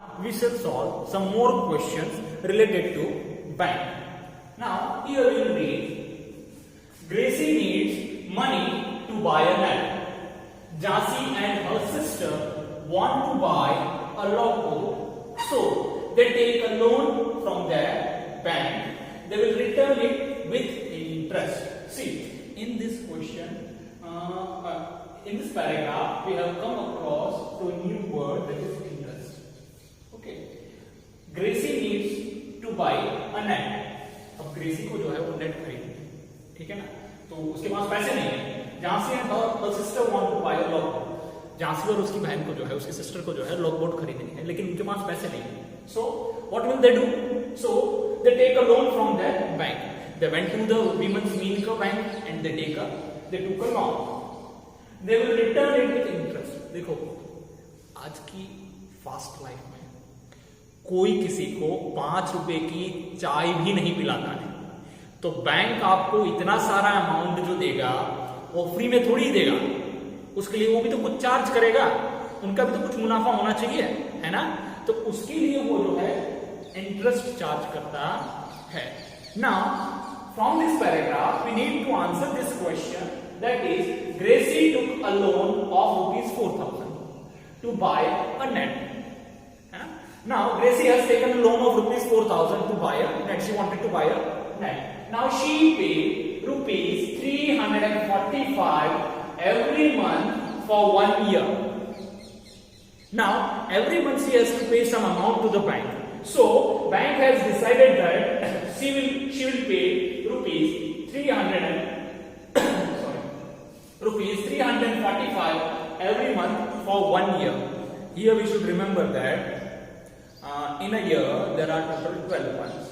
We shall solve some more questions related to bank. Now, here we will read, Gracie needs money to buy a net. Jhansi and her sister want to buy a lotto, so they take a loan from their bank. They will return it with interest. See, in this question, in this paragraph, we have come across to a new word, that is interest. Okay, Gracie needs to buy a net. अब ग्रेसी को जो है वो net खरीदनी, ठीक है ना, तो उसके पास पैसे नहीं है. Jhansi and her sister want to buy a log boat. Jhansi और उसकी बहन को जो है, उसकी सिस्टर को जो है लॉकबोट खरीदनी है, लेकिन उनके पास पैसे नहीं है. So what will they do? So they take a loan from their bank. They went to the women's Meenka bank and they took a loan. They will return it with interest. देखो, आज की fast life में कोई किसी को 5 रुपए की चाय भी नहीं पिलाता है, तो बैंक आपको इतना सारा अमाउंट जो देगा वो फ्री में थोड़ी ही देगा. उसके लिए वो भी तो कुछ चार्ज करेगा, उनका भी तो कुछ मुनाफा होना चाहिए, है ना. तो उसके लिए वो जो है इंटरेस्ट चार्ज करता है. Now from this paragraph we need to answer this question, that is Gracie took a loan of rupees 4,000 to buy a net. Now Gracie has taken a loan of rupees 4,000 to buy a net. She wanted to buy a net. Now she paid rupees 345 every month for 1 year. Now every month she has to pay some amount to the bank. So bank has decided that she will pay rupees 345 every month for 1 year. Here we should remember that in a year there are total 12 months.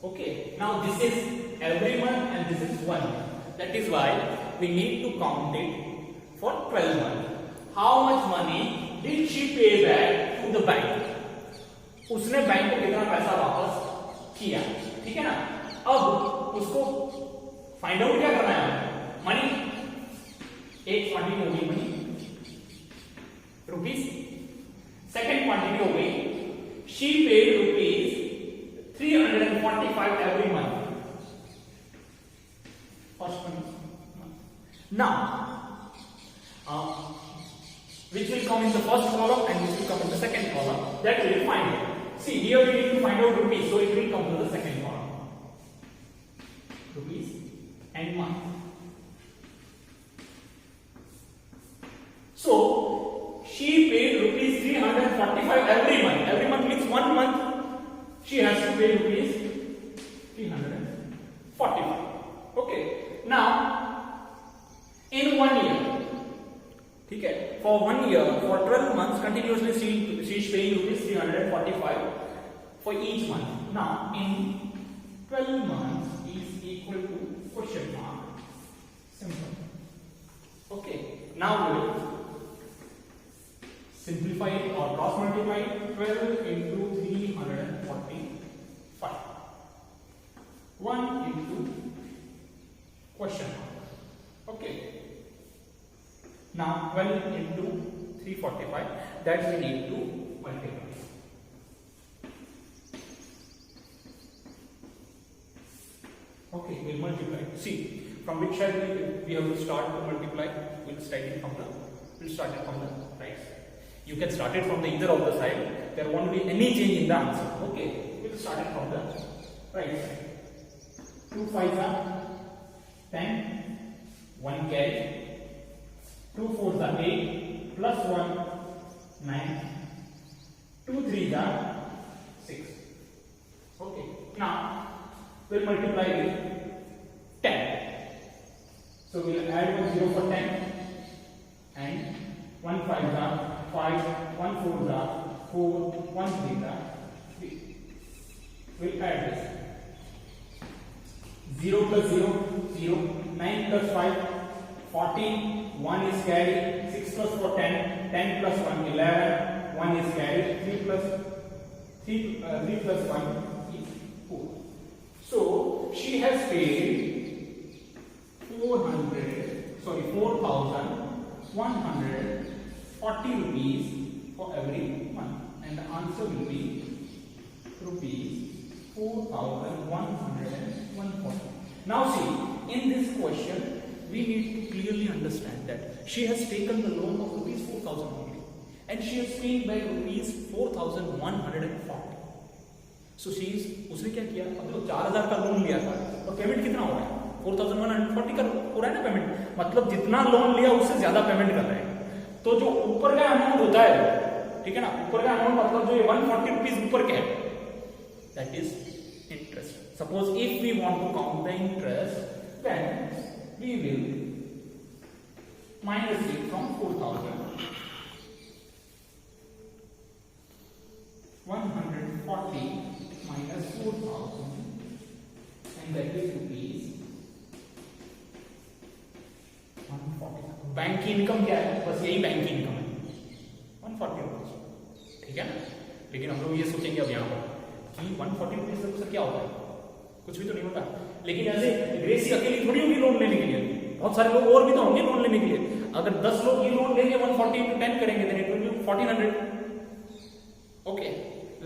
Okay, now this is every month and this is 1 year. That is why we need to count it for 12 months. How much money did she pay back to the bank? उसने bank को कितना पैसा वापस किया, ठीक है ना. अब उसको फाइंड आउट क्या करना है? मनी. एक क्वांटिटी हो गई मनी, रुपीस. सेकेंड क्वांटिटी हो गई she paid rupees 345 every month. First money. Now which will come in the first column and which will come in the second column, that we will find out. See, here we need to find out rupees, so it will come to the second column. Rupees and month. So she paid rupees 345 every month. Every month means 1 month she has to pay rupees 345. Okay. Now in 1 year, ठीक है, for 1 year, for 12 months continuously she is paying rupees 345 for each month. Now in 12 months is equal to question mark. Simple. Okay, now we will simplify it or cross multiply it. 12 into 345, 1 into question mark. Okay, now 12 into 345, that we need to multiply. Okay, we'll multiply. See, from which side we have to start to multiply. We'll start it from the right side. You can start it from either of the side. There won't be any change in the answer. Okay, we'll start it from the right side. 2 5s are 10, 1 carry. 2 4s are 8, plus 1 9, 2 3s are 6. Okay, now we'll multiply with 10. So we'll add 1 0 for 10 and 1 5s are 5, 1 4s are 4, 1 3s are 3. We'll add this. 0 plus 0, 0, 9 plus 5, 14, 1 is carried, 6 plus 4 10, 10 plus 1 11, 1 is carried, 3 plus 1 is 4. So she has paid 4,140 rupees for every month. and the answer will be rupees 4,140. Now see, in this question we need to clearly understand that she has taken the loan of rupees 4,000 only and she has paid back rupees 4,140. So she is, उसने क्या किया, मतलब 4,000 का loan लिया था और payment कितना हो रहा है 4,140 का हो रहा है ना पेमेंट, मतलब जितना लोन लिया उससे ज्यादा पेमेंट कर रहे हैं। तो जो ऊपर का अमाउंट होता है, ठीक है ना, ऊपर का अमाउंट मतलब जो 140 रुपीज ऊपर के है, that is interest. Suppose if we want to count the interest, then we will minus it from 4,140 minus 4,000 and that is rupees 140. Bank की इनकम क्या है, बस यही बैंक की इनकम है 140 रुपीज, ठीक है ना। लेकिन हम लोग ये सोचेंगे अब यहाँ पर कि 140 रुपीज से क्या होता है, कुछ भी तो नहीं होता। लेकिन ऐसे ग्रेसी अकेली थोड़ी होगी लोन लेने के लिए, बहुत सारे लोग और भी तो होंगे लोन लेने के लिए। अगर 10 लोग ये लोन लेंगे 140 into 10 करेंगे then it will be 1400. Okay,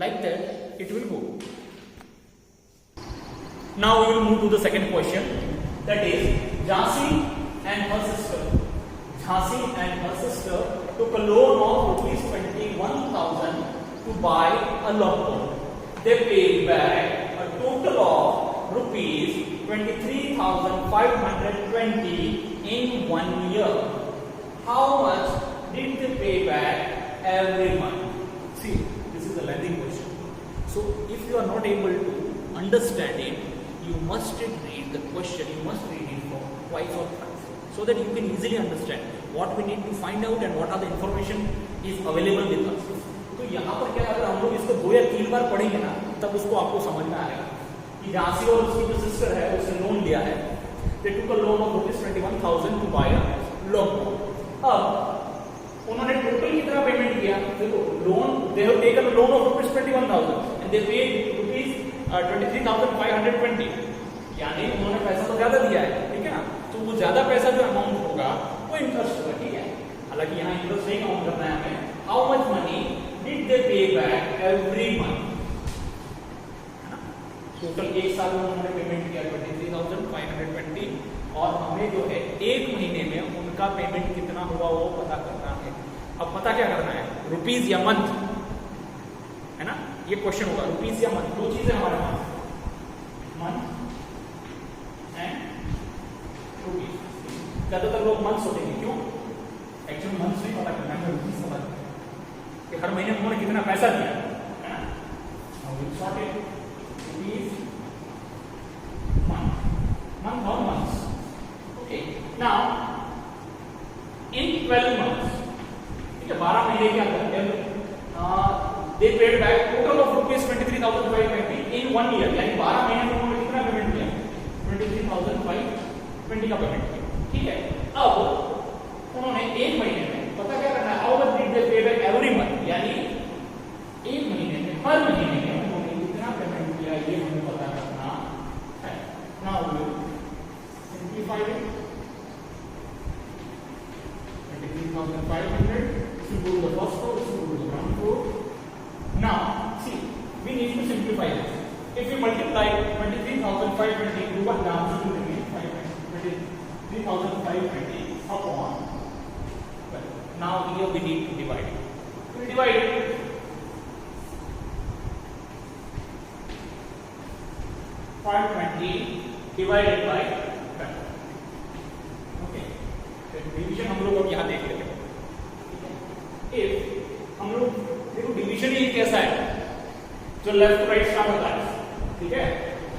like that it will go. Now we will move to the second question, that is Jhansi and her sister took a loan of rupees 21,000 to buy a laptop. They paid back a total of rupees 23,520 in 1 year. How much did they pay back every month? See, this is a lengthy question. So if you are not able to understand it, you must read the question, you must read it for twice or thrice, so that you can easily understand what we need to find out and what are the information is available with us. तो यहाँ पर क्या, अगर हम लोग इसको 2 या 3 बार पढ़ेंगे ना, तब उसको आपको समझ में आएगा कि झांसी और उसकी जो सिस्टर है उसने लोन लिया है। They took a loan of rupees 21,000 to buy a laptop. अब उन्होंने टोटल कितना पेमेंट किया, देखो loan, they have taken a loan of rupees 21,000 and they paid rupees 23,520, यानी उन्होंने पैसा तो ज्यादा दिया है, ठीक है ना। तो वो ज्यादा पैसा जो अमाउंट होगा वो इंटरेस्ट होगा, ठीक है। हालांकि यहाँ इंटरेस्ट नहीं काउंट करना है हमें। How much money did they पे बैक एवरी मंथ, टोटल एक साल में उन्होंने पेमेंट किया 23,520 और हमें जो है एक महीने में उनका पेमेंट कितना हुआ वो पता करना है। अब पता क्या करना है, रुपीज या मंथ, है ना, ये क्वेश्चन होगा रुपीज या मंथ, दो चीजें हमारे पास, मंथ एंड रुपीज। ज्यादातर लोग मंथ सोचेंगे, क्यों, एक्चुअली मंथ नहीं पता करना है, रुपीज पता करना है कि हर महीने उन्होंने कितना पैसा दिया, है ना। Month or months. Okay. Now, in 12 months, ठीक है, 12 महीने के अंदर, they paid back total of rupees 23,520 in 1 year. यानी 12 महीने में उन्होंने कितना पेमेंट किया, 23,520 का पेमेंट किया, ठीक है। अब उन्होंने एक महीने में पता क्या करना है, how much did they pay back every month, यानी एक महीने में, हर महीने में उन्होंने कितना पेमेंट किया ये हमें पता करना है। Now we will simplify it. 23,500. This will go to the first row. This will go to the ground floor. Now, see, we need to simplify this. If we multiply 23,520 into 1, the answer will remain 23,520 upon. Well, now here we need to divide it. We divide it. 520 divided by 10. Okay. Division हम लोग अब यहाँ देख लेते हैं। If हम लोग देखो डिवीजन ही कैसा है, जो लेफ्ट टू राइट स्टार्ट होता है, ठीक है।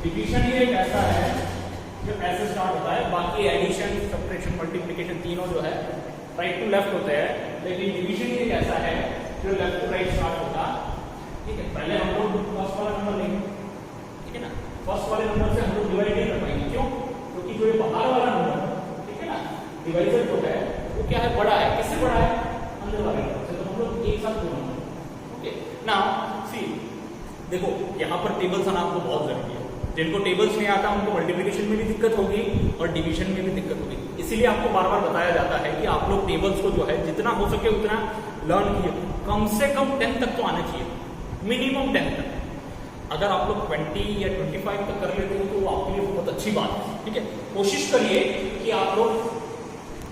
डिवीजन ही एक ऐसा है जो ऐसे स्टार्ट होता है, बाकी एडिशन, सब्ट्रैक्शन, मल्टीप्लिकेशन तीनों जो है राइट टू लेफ्ट होते हैं, लेकिन डिवीजन ही एक ऐसा है जो लेफ्ट टू राइट स्टार्ट होता है, ठीक है। पहले हम लोग फर्स्ट वाला नंबर लेंगे, ठीक है ना। फर्स्ट वाले नंबर से हम लोग डिवाइड नहीं कर पाएंगे, क्यों, क्योंकि जो ये बाहर वाला नंबर, ठीक है ना, डिवाइजर जो है वो क्या है, बड़ा है। किससे बड़ा है, अंदर वाले नंबर से। तो हम लोग एक साथ दो नंबर, ओके। नाउ सी, देखो यहाँ पर टेबल्स आना आपको बहुत जरूरी है, जिनको टेबल्स नहीं आता उनको मल्टीप्लिकेशन में भी दिक्कत होगी और डिवीजन में भी दिक्कत होगी। इसीलिए आपको बार बार बताया जाता है कि आप लोग टेबल्स को जो है जितना हो सके उतना लर्न कीजिए। कम से कम 10 तक तो आना चाहिए, मिनिमम 10 तक। अगर आप लोग 20 या 25 तक कर लेते हो तो वो आपके लिए बहुत अच्छी बात है, ठीक है। कोशिश करिए कि आप लोग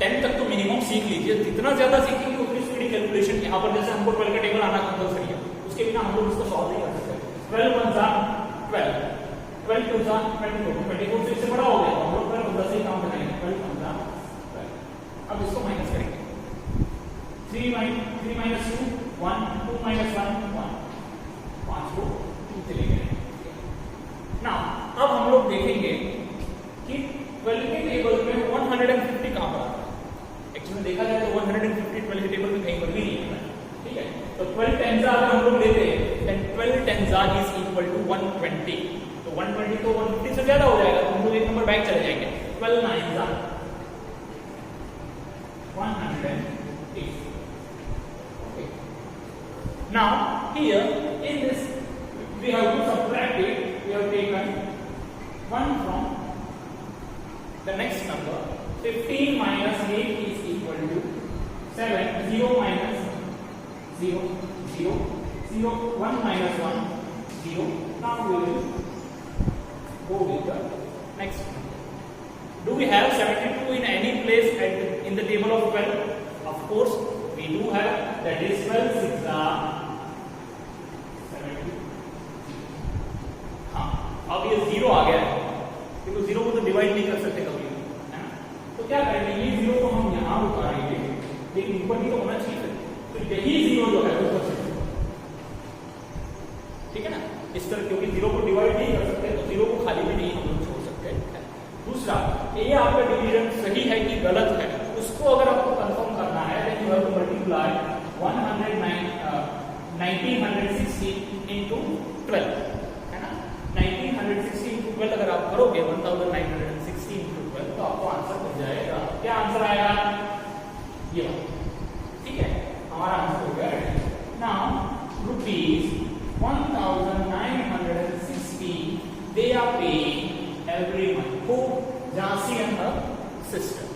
10 तक तो मिनिमम सीख लीजिए। जितना ज्यादा सीखेंगे उतनी स्पीडी कैलकुलेशन। यहाँ पर जैसे हमको 12 का टेबल आना कंपल्सरी है, उसके बिना हम लोग इसको सॉल्व नहीं कर सकते। 12 1 जा 12, 12 2 जा 24, 24 से इससे बड़ा हो गया हम लोग 12 10 ही काम करेंगे। 12 1 जा 12। अब इसको माइनस करेंगे। 3 minus 2 1, 2 minus 1 1, 5 को 2 चले गए। ना अब हम लोग देखेंगे कि 12 के टेबल में 150 कहां पर आता है। एक्चुअली देखा जाए तो 150 12 के टेबल में कहीं पर भी नहीं है, ठीक है। तो 12 टेंजा अगर हम लोग लेते हैं देन 12 टेंजा इज इक्वल टू 120। तो 120 तो 150 से ज्यादा हो जाएगा, तो हम लोग एक नंबर बैक चले जाएंगे। 12 9 जा 180। Okay. Now here in this we have to subtract it. We have taken 1 from the next number. 15 minus 8 is equal to 7. 0 minus 0 0 0 1 minus 1 0. Now we will go with the next one. Do we have 72 in any place in the table of 12? Of course we do have. That is 12 6 are 70. हाँ, अब ये 0 आ गया है क्योंकि 0 को तो divide नहीं कर सकते कभी, है ना। तो क्या करेंगे, ये 0 को हम यहाँ उतारेंगे, लेकिन ऊपर भी तो होना चाहिए। तो यही 0 जो है ऊपर से, ठीक है ना। इस तरह क्योंकि 0 को डिवाइड नहीं कर सकते तो 0 को खाली में नहीं हम लोग छोड़ सकते। दूसरा, ये आपका डिवीजन सही है कि गलत है, उसको अगर आपको कंफर्म करना है then you have to multiply 1960 into 12, है ना। 1960 into 12 अगर आप करोगे 1960 into 12 तो आपको आंसर मिल जाएगा। क्या आंसर आएगा, ये ठीक है, हमारा आंसर हो गया। Now rupees 1960 they are paying every month. Who? Jansi and her sister.